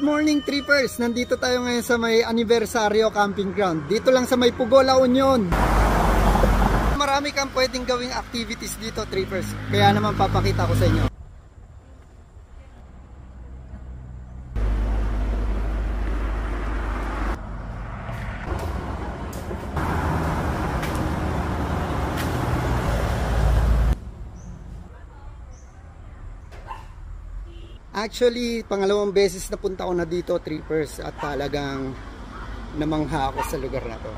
morning trippers! Nandito tayo ngayon sa may anibersaryo camping ground. Dito lang sa may Pugo, La Union. Marami kang pwedeng gawing activities dito trippers. Kaya naman papakita ko sa inyo. Actually, pangalawang beses na punta ko na dito, trippers, at talagang namangha ako sa lugar na to.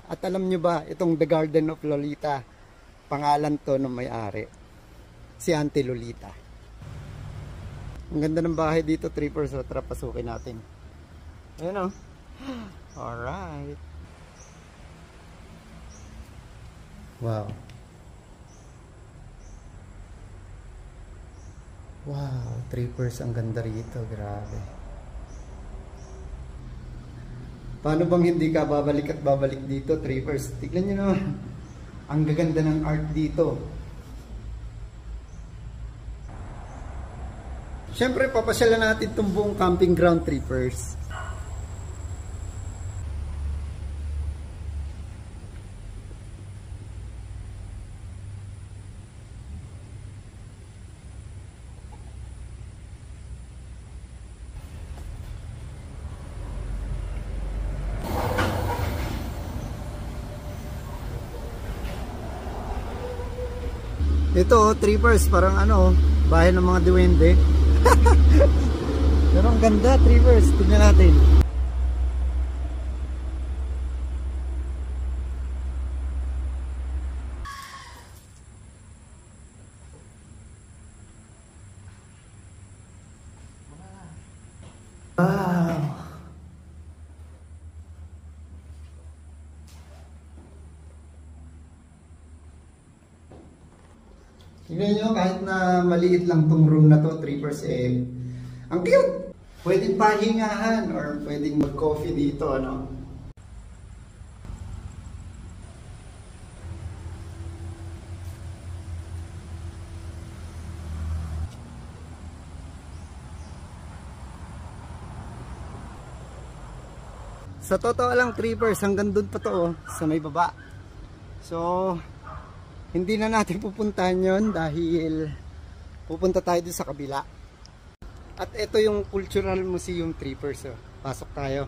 At alam nyo ba, itong The Garden of Lolita, pangalan to ng may-ari, si Auntie Lolita. Ang ganda ng bahay dito, trippers, so tara pasukin natin. Ayan o. Alright. Wow. Wow, trippers, ang ganda rito, grabe. Paano bang hindi ka babalik at babalik dito, trippers? Tignan nyo naman. Ang gaganda ng art dito. Siyempre, papasyalan natin itong buong camping ground, trippers. Ito, trippers, parang ano, bahay ng mga duwende. Pero ang ganda, trippers, tignan natin. Wow. Tingnan nyo, kahit na maliit lang tong room na to, trippers, eh, ang cute! Pwedeng pahingahan or pwedeng mag-coffee dito, ano? Sa totoo lang, trippers, hanggang doon pa to, oh, sa may baba. So, hindi na natin pupuntahan yon dahil pupunta tayo doon sa kabila. At ito yung Cultural Museum, trippers. So, pasok tayo.